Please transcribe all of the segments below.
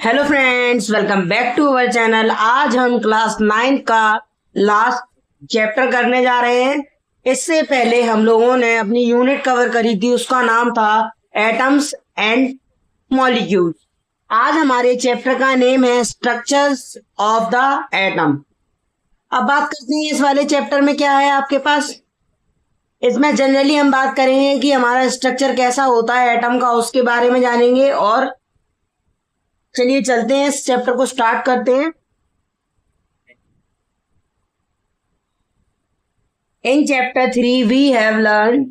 Hello friends, welcome back to our channel. आज हम class 9 का लास्ट चैप्टर करने जा रहे हैं। इससे पहले हम लोगों ने अपनी यूनिट कवर करी थी, उसका नाम था एटम्स एंड मॉलिक्यूल्स। आज हमारे चैप्टर का नेम है स्ट्रक्चर्स ऑफ द एटम। अब बात करते हैं इस वाले चैप्टर में क्या है आपके पास। इसमें जनरली हम बात करेंगे कि हमारा स्ट्रक्चर कैसा होता है एटम का, उसके बारे में जानेंगे। और चलिए चलते हैं, इस चैप्टर को स्टार्ट करते हैं। In chapter 3 we have learned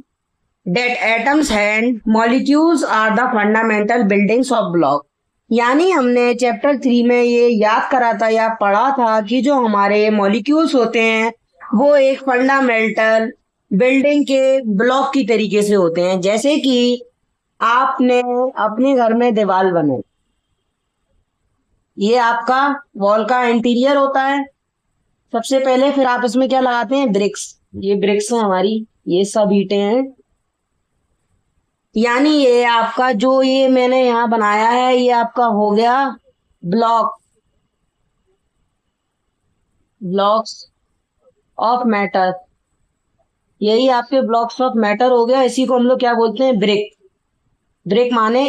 that atoms and molecules are the fundamental buildings of block। यानी हमने चैप्टर 3 में ये याद करा था या पढ़ा था कि जो हमारे मॉलिक्यूल्स होते हैं वो एक फंडामेंटल बिल्डिंग के ब्लॉक की तरीके से होते हैं। जैसे कि आपने अपने घर में दीवार बनाई, ये आपका वॉल का इंटीरियर होता है सबसे पहले। फिर आप इसमें क्या लगाते हैं, ब्रिक्स। ये ब्रिक्स है हमारी, ये सब ईंटें हैं। यानी ये आपका जो ये मैंने यहाँ बनाया है ये आपका हो गया ब्लॉक्स ऑफ मैटर। यही आपके ब्लॉक्स ऑफ मैटर हो गया। इसी को हम लोग क्या बोलते हैं, ब्रिक माने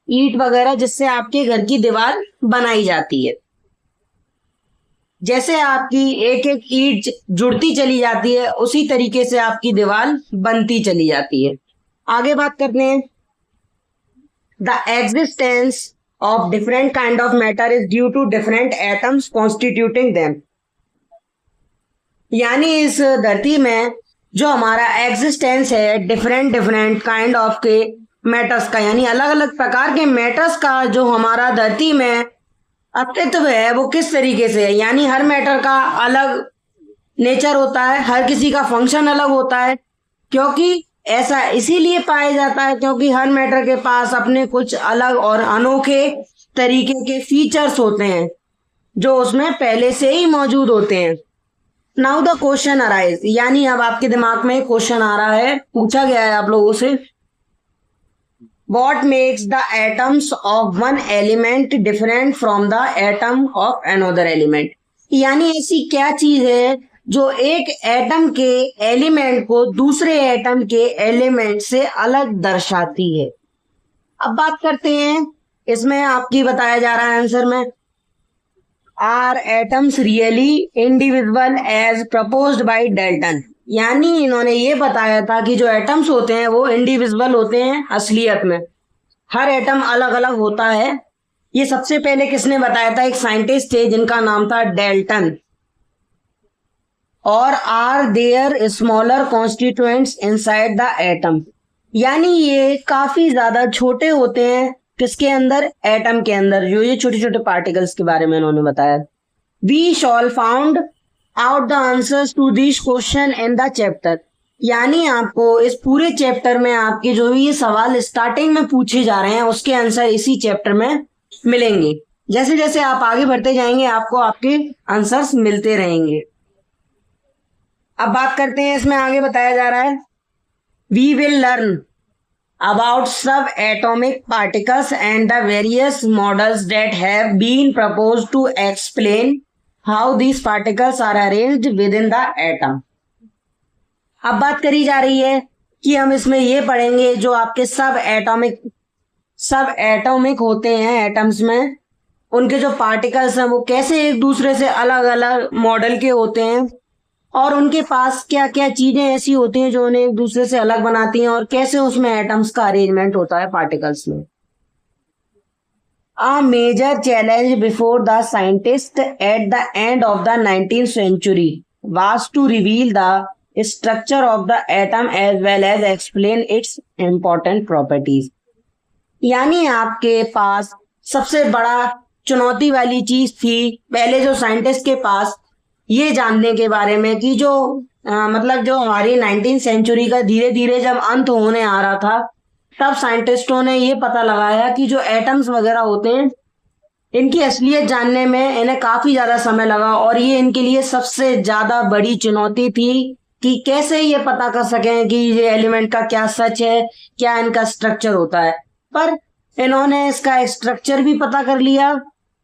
ईंट वगैरह जिससे आपके घर की दीवार बनाई जाती है। जैसे आपकी एक एक ईंट जुड़ती चली जाती है उसी तरीके से आपकी दीवार बनती चली जाती है। आगे बात करते हैं। The existence of different kind of matter is due to different atoms constituting them. यानी इस धरती में जो हमारा एग्जिस्टेंस है डिफरेंट काइंड ऑफ के मैटर्स का, यानी अलग अलग प्रकार के मैटर्स का जो हमारा धरती में अस्तित्व है वो किस तरीके से है। यानी हर मैटर का अलग नेचर होता है, हर किसी का फंक्शन अलग होता है। क्योंकि ऐसा इसीलिए पाया जाता है क्योंकि हर मैटर के पास अपने कुछ अलग और अनोखे तरीके के फीचर्स होते हैं जो उसमें पहले से ही मौजूद होते हैं। नाउ द क्वेश्चन अराइज, यानी अब आपके दिमाग में क्वेश्चन आ रहा है, पूछा गया है आप लोगों से, What makes the atoms of one element different from the atom of another element? यानी ऐसी क्या चीज है जो एक एटम के एलिमेंट को दूसरे एटम के एलिमेंट से अलग दर्शाती है। अब बात करते हैं, इसमें आपकी बताया जा रहा है आंसर में, are atoms really individual as proposed by Dalton. यानी इन्होंने ये बताया था कि जो एटम्स होते हैं वो इंडिविजुअल होते हैं असलियत में, हर एटम अलग अलग होता है। ये सबसे पहले किसने बताया था, एक साइंटिस्ट थे जिनका नाम था डाल्टन। और are there smaller constituents inside the atom. यानी ये काफी ज्यादा छोटे होते हैं किसके अंदर, एटम के अंदर, जो ये छोटे छोटे पार्टिकल्स के बारे में इन्होंने बताया। We shall found out the answers to this question in the chapter. यानी आपको इस पूरे चैप्टर में आपके जो भी ये सवाल स्टार्टिंग में पूछे जा रहे हैं उसके आंसर इसी चैप्टर में मिलेंगे। जैसे जैसे आप आगे बढ़ते जाएंगे आपको आपके आंसर्स मिलते रहेंगे। अब बात करते हैं, इसमें आगे बताया जा रहा है, we will learn about subatomic particles and the various models that have been proposed to explain how these particles are arranged within the atom। अब बात करी जा रही है कि हम इसमें ये पढ़ेंगे जो आपके सब एटॉमिक होते हैं एटम्स में, उनके जो पार्टिकल्स हैं वो कैसे एक दूसरे से अलग अलग मॉडल के होते हैं और उनके पास क्या क्या चीजें ऐसी होती हैं जो उन्हें एक दूसरे से अलग बनाती हैं और कैसे उसमें एटम्स का अरेंजमेंट होता है पार्टिकल्स में। A major challenge before the scientists at the end of the 19th century was to reveal the structure of the atom as well as explain its important properties। यानी आपके पास सबसे बड़ा चुनौती वाली चीज थी पहले जो साइंटिस्ट के पास ये जानने के बारे में कि जो मतलब जो हमारी 19th सेंचुरी का धीरे धीरे जब अंत होने आ रहा था तब साइंटिस्टों ने ये पता लगाया कि जो एटम्स वगैरह होते हैं इनकी असलियत जानने में इन्हें काफी ज्यादा समय लगा और ये इनके लिए सबसे ज्यादा बड़ी चुनौती थी कि कैसे ये पता कर सकें कि ये एलिमेंट का क्या सच है, क्या इनका स्ट्रक्चर होता है। पर इन्होंने इसका स्ट्रक्चर भी पता कर लिया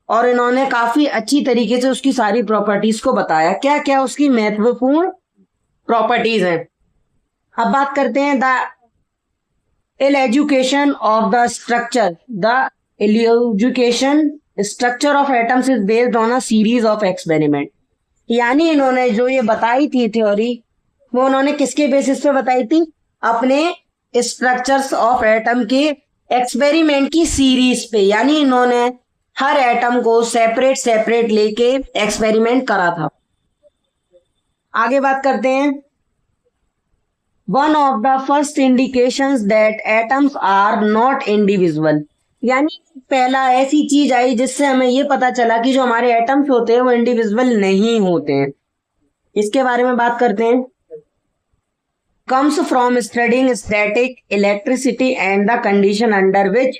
और इन्होंने काफी अच्छी तरीके से उसकी सारी प्रॉपर्टीज को बताया, क्या क्या उसकी महत्वपूर्ण प्रॉपर्टीज हैं। अब बात करते हैं the elucidation of the structure. The elucidation structure of atoms is based on a series of experiment. यानी इन्होंने जो ये बताई थी थ्योरी, वो उन्होंने किसके बेसिस पे बताई थी? अपने स्ट्रक्चर्स ऑफ एटम के एक्सपेरिमेंट की सीरीज पे। यानी इन्होंने हर एटम को सेपरेट सेपरेट लेके एक्सपेरिमेंट करा था। आगे बात करते हैं, one of the first indications that atoms are not individual. यानी पहला ऐसी चीज आई जिससे हमें ये पता चला कि जो हमारे एटम्स होते हैं वो इंडिविजुअल नहीं होते हैं। इसके बारे में बात करते हैं, comes from studying static electricity and the condition under which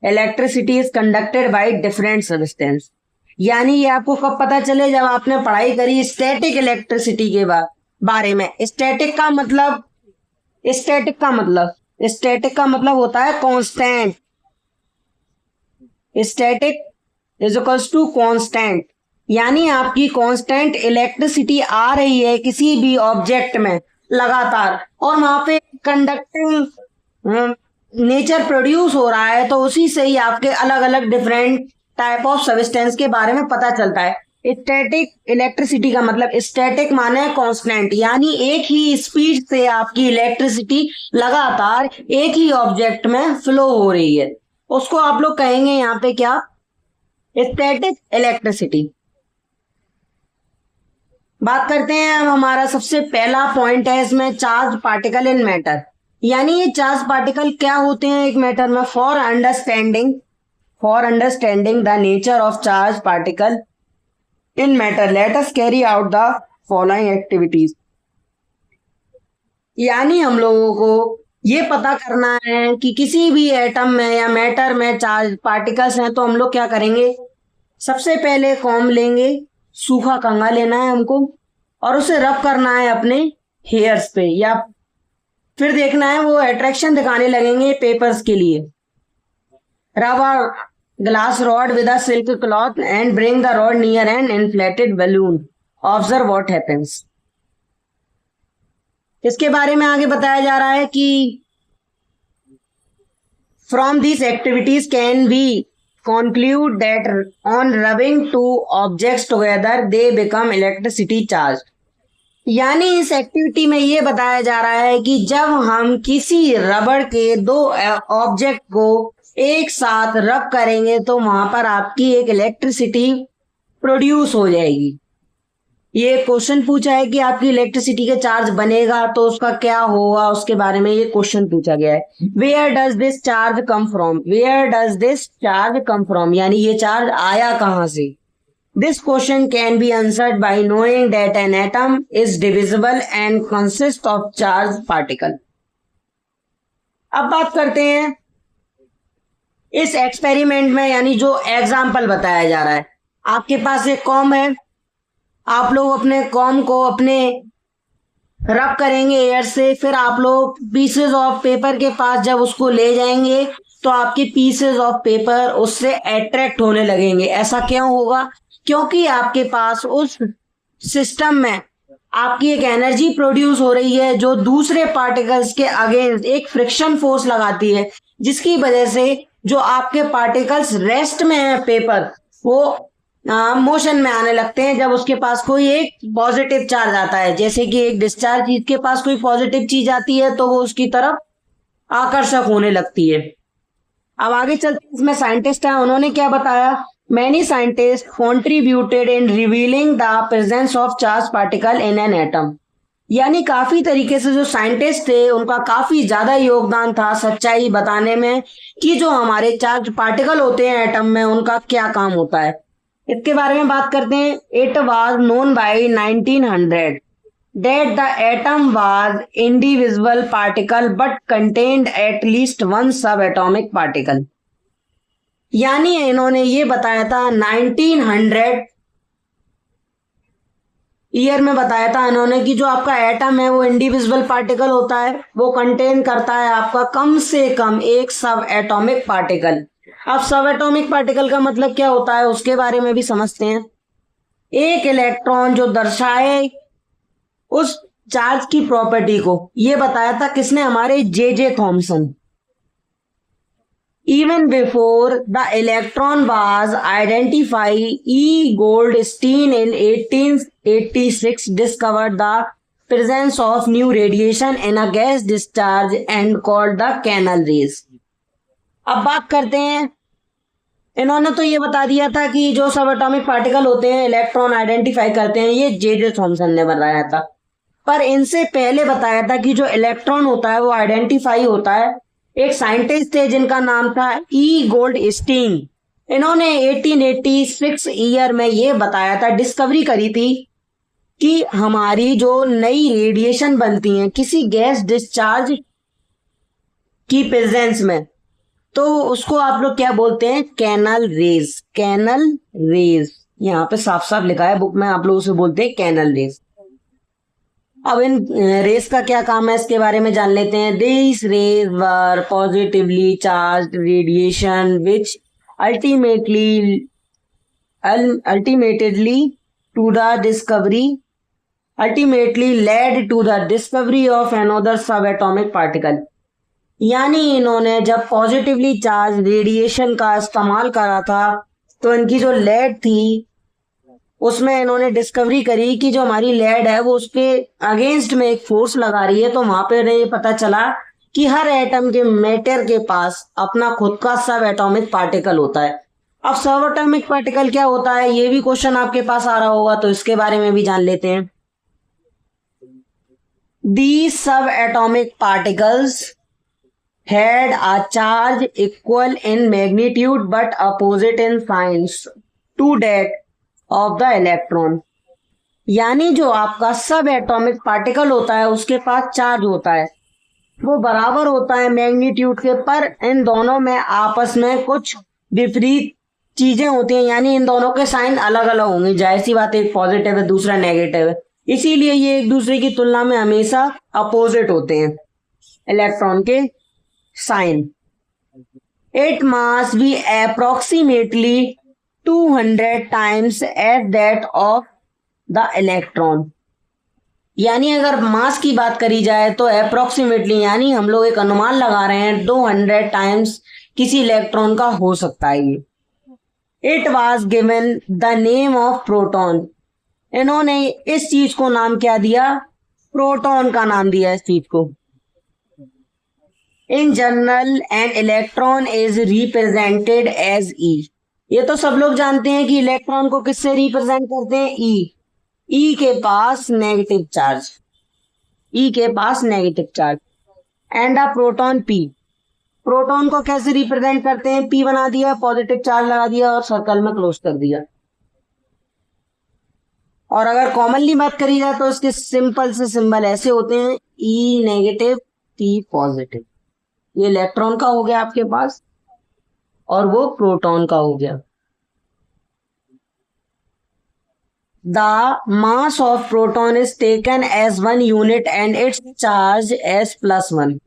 electricity is conducted by different substance। यानी ये आपको कब पता चले? जब आपने पढ़ाई करी स्टैटिक इलेक्ट्रिसिटी के बारे में। स्टैटिक का मतलब होता है constant. Static is equals to constant. यानी आपकी कांस्टेंट इलेक्ट्रिसिटी आ रही है किसी भी ऑब्जेक्ट में लगातार, और वहां पे कंडक्टिंग नेचर प्रोड्यूस हो रहा है, तो उसी से ही आपके अलग अलग डिफरेंट टाइप ऑफ सब्सटेंस के बारे में पता चलता है। स्टैटिक इलेक्ट्रिसिटी का मतलब, स्टैटिक माने कांस्टेंट, यानी एक ही स्पीड से आपकी इलेक्ट्रिसिटी लगातार एक ही ऑब्जेक्ट में फ्लो हो रही है, उसको आप लोग कहेंगे यहाँ पे क्या? Static electricity. बात करते हैं अब, हमारा सबसे पहला पॉइंट है इसमें, चार्ज पार्टिकल इन मैटर। यानी ये चार्ज पार्टिकल क्या होते हैं एक मैटर में? For understanding the nature of charge particle in matter let us carry out the following activities. यानी हम लोगों को ये पता करना है कि किसी भी एटम में या मैटर में चार्ज पार्टिकल्स हैं, तो हम लोग क्या करेंगे? सबसे पहले कॉम लेंगे, सूखा कंघा लेना है हमको, और उसे रब करना है अपने हेयर्स पे, या फिर देखना है वो अट्रैक्शन दिखाने लगेंगे पेपर्स के लिए। Rub a glass rod with a silk cloth and bring the rod near an inflated balloon, observe what happens. इसके बारे में आगे बताया जा रहा है कि from this activities can be conclude that on rubbing two objects together they become electricity charged। यानी इस एक्टिविटी में ये बताया जा रहा है कि जब हम किसी रबड़ के दो ऑब्जेक्ट को एक साथ रब करेंगे तो वहां पर आपकी एक इलेक्ट्रिसिटी प्रोड्यूस हो जाएगी। ये क्वेश्चन पूछा है कि आपकी इलेक्ट्रिसिटी के चार्ज बनेगा तो उसका क्या होगा, उसके बारे में ये क्वेश्चन पूछा गया है। Where does this charge come from, यानी ये चार्ज आया कहां से? This question can be answered by knowing that an atom is divisible and consist of charge particle. अब बात करते हैं इस एक्सपेरिमेंट में, यानी जो एग्जाम्पल बताया जा रहा है। आपके पास एक कॉम है, आप लोग अपने कॉम को अपने रब करेंगे एयर से, फिर आप लोग पीसेस ऑफ पेपर के पास जब उसको ले जाएंगे तो आपके पीसेस ऑफ पेपर उससे अट्रैक्ट होने लगेंगे। ऐसा क्यों होगा? क्योंकि आपके पास उस सिस्टम में आपकी एक एनर्जी प्रोड्यूस हो रही है जो दूसरे पार्टिकल्स के अगेंस्ट एक फ्रिक्शन फोर्स लगाती है, जिसकी वजह से जो आपके पार्टिकल्स रेस्ट में है पेपर, वो मोशन में आने लगते हैं जब उसके पास कोई एक पॉजिटिव चार्ज आता है। जैसे कि एक डिस्चार्ज चीज के पास कोई पॉजिटिव चीज आती है तो वो उसकी तरफ आकर्षक होने लगती है। अब आगे चलते हैं, इसमें साइंटिस्ट है, उन्होंने क्या बताया? Many scientist contributed in revealing the presence of charge particle in an atom. यानी काफी तरीके से जो साइंटिस्ट थे उनका काफी ज्यादा योगदान था सच्चाई बताने में कि जो हमारे चार्ज पार्टिकल होते हैं एटम में उनका क्या काम होता है। इसके बारे में बात करते हैं। It was known by 1900 that the atom was individual particle but contained at least one सब एटॉमिक पार्टिकल। यानी इन्होंने ये बताया था 1900 ईयर में बताया था इन्होंने कि जो आपका एटम है वो इंडिविजुअल पार्टिकल होता है, वो कंटेन करता है आपका कम से कम एक सब एटॉमिक पार्टिकल। अब सब एटॉमिक पार्टिकल का मतलब क्या होता है उसके बारे में भी समझते हैं। एक इलेक्ट्रॉन जो दर्शाए उस चार्ज की प्रॉपर्टी को, ये बताया था किसने, हमारे J Thomson. Even before the electron was identified, E. Goldstein in 1886 discovered the presence of new radiation in a gas discharge and called the canal rays. अब बात करते हैं, इन्होंने तो ये बता दिया था कि जो सब एटॉमिक पार्टिकल होते हैं इलेक्ट्रॉन आइडेंटिफाई करते हैं, ये जे थॉमसन ने बताया था। पर इनसे पहले बताया था कि जो इलेक्ट्रॉन होता है वो आइडेंटिफाई होता है, एक साइंटिस्ट थे जिनका नाम था ई गोल्डस्टीन। इन्होंने 1886 ईयर में ये बताया था, डिस्कवरी करी थी कि हमारी जो नई रेडिएशन बनती है किसी गैस डिस्चार्ज की प्रेजेंस में, तो उसको आप लोग क्या बोलते हैं, कैनल रेज। कैनल रेज यहाँ पे साफ साफ लिखा है बुक में, आप लोग उसे बोलते हैं कैनल रेज। अब इन रेस का क्या काम है इसके बारे में जान लेते हैं। This rays were positively charged radiation which ultimately led to the discovery of another sub atomic particle. यानी इन्होंने जब पॉजिटिवली चार्ज रेडिएशन का इस्तेमाल करा था तो इनकी जो लेड थी उसमें इन्होंने डिस्कवरी करी कि जो हमारी लेड है वो उसके अगेंस्ट में एक फोर्स लगा रही है। तो वहां पे ये पता चला कि हर एटम के मैटर के पास अपना खुद का सब एटॉमिक पार्टिकल होता है। अब सब एटॉमिक पार्टिकल क्या होता है ये भी क्वेश्चन आपके पास आ रहा होगा, तो इसके बारे में भी जान लेते हैं। These subatomic particles had a charge equal in magnitude but opposite in signs to that of the electron। यानी जो आपका सब एटॉमिक पार्टिकल होता है उसके पास चार्ज होता है, वो बराबर होता है मैग्नीट्यूड के, पर इन दोनों में आपस में कुछ विपरीत चीजें होती हैं, यानी इन दोनों के साइन अलग अलग होंगे। जाहिर सी बात है, एक पॉजिटिव है दूसरा नेगेटिव है, इसीलिए ये एक दूसरे की तुलना में हमेशा अपोजिट होते हैं इलेक्ट्रॉन के sign. It mass be approximately 200 times at that of the electron. यानी अगर मास की बात करी जाए तो अप्रोक्सीमेटली, यानी हम लोग एक अनुमान लगा रहे हैं, 200 टाइम्स किसी इलेक्ट्रॉन का हो सकता है ये। It was given the name of proton. इन्होंने इस चीज को नाम क्या दिया, प्रोटॉन का नाम दिया इस चीज को। In general an electron is represented as e. ये तो सब लोग जानते हैं कि इलेक्ट्रॉन को किससे रिप्रेजेंट करते हैं, ई। ई के पास नेगेटिव चार्ज, ई के पास negative charge. And a proton p. Proton को कैसे रिप्रेजेंट करते हैं, पी बना दिया, पॉजिटिव चार्ज लगा दिया और सर्कल में क्लोज कर दिया। और अगर कॉमनली बात करी जाए तो इसके सिंपल से सिंबल ऐसे होते हैं, ई नेगेटिव पी पॉजिटिव। ये इलेक्ट्रॉन का हो गया आपके पास और वो प्रोटॉन का हो गया। The mass of proton is taken as 1 unit and its charge as +1।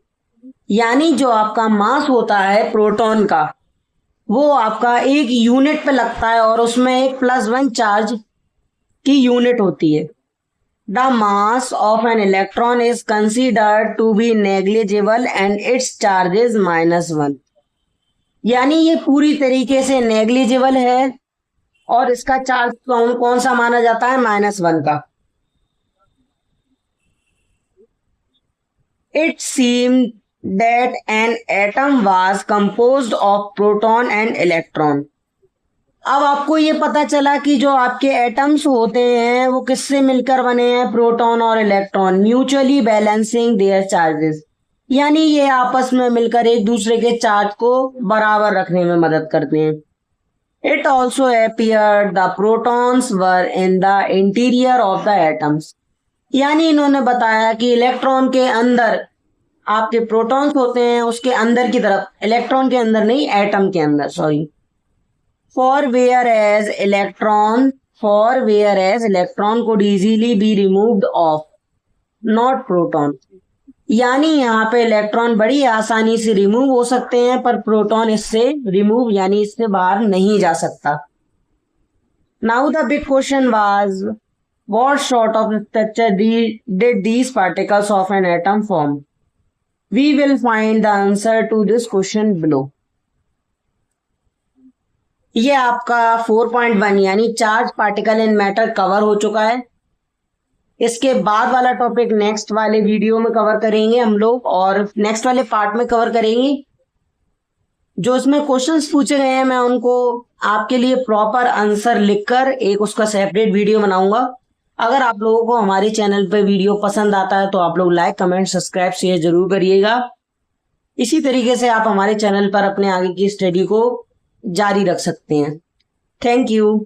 यानी जो आपका मास होता है प्रोटॉन का वो आपका एक यूनिट पे लगता है और उसमें एक +1 चार्ज की यूनिट होती है। The mass of an electron is considered to be negligible and its charge is -1। यानी ये पूरी तरीके से नेग्लिजिबल है और इसका चार्ज कौन सा माना जाता है, -1 का। It seem that an atom was composed of proton and electron। अब आपको ये पता चला कि जो आपके एटम्स होते हैं वो किससे मिलकर बने हैं, प्रोटॉन और electron, mutually balancing their charges. यानी ये आपस में मिलकर एक दूसरे के चार्ज को बराबर रखने में मदद करते हैं। It also appeared the protons were in the interior of the atoms। यानी इन्होंने बताया कि इलेक्ट्रॉन के अंदर आपके प्रोटॉन्स होते हैं, उसके अंदर की तरफ, इलेक्ट्रॉन के अंदर नहीं, एटम के अंदर, sorry. For whereas electron for whereas electron could easily be removed of not proton। यानी यहाँ पे इलेक्ट्रॉन बड़ी आसानी से रिमूव हो सकते हैं पर प्रोटॉन इससे रिमूव यानी इससे बाहर नहीं जा सकता। Now the big question was what sort of structure did these particles of an atom form? We will find the answer to this question below। ये आपका 4.1 यानी charge particle in matter cover हो चुका है। इसके बाद वाला टॉपिक नेक्स्ट वाले वीडियो में कवर करेंगे हम लोग, और नेक्स्ट वाले पार्ट में कवर करेंगे। जो इसमें क्वेश्चंस पूछे गए हैं मैं उनको आपके लिए प्रॉपर आंसर लिखकर एक उसका सेपरेट वीडियो बनाऊंगा। अगर आप लोगों को हमारे चैनल पर वीडियो पसंद आता है तो आप लोग लाइक, कमेंट, सब्सक्राइब, शेयर जरूर करिएगा। इसी तरीके से आप हमारे चैनल पर अपने आगे की स्टडी को जारी रख सकते हैं। Thank you.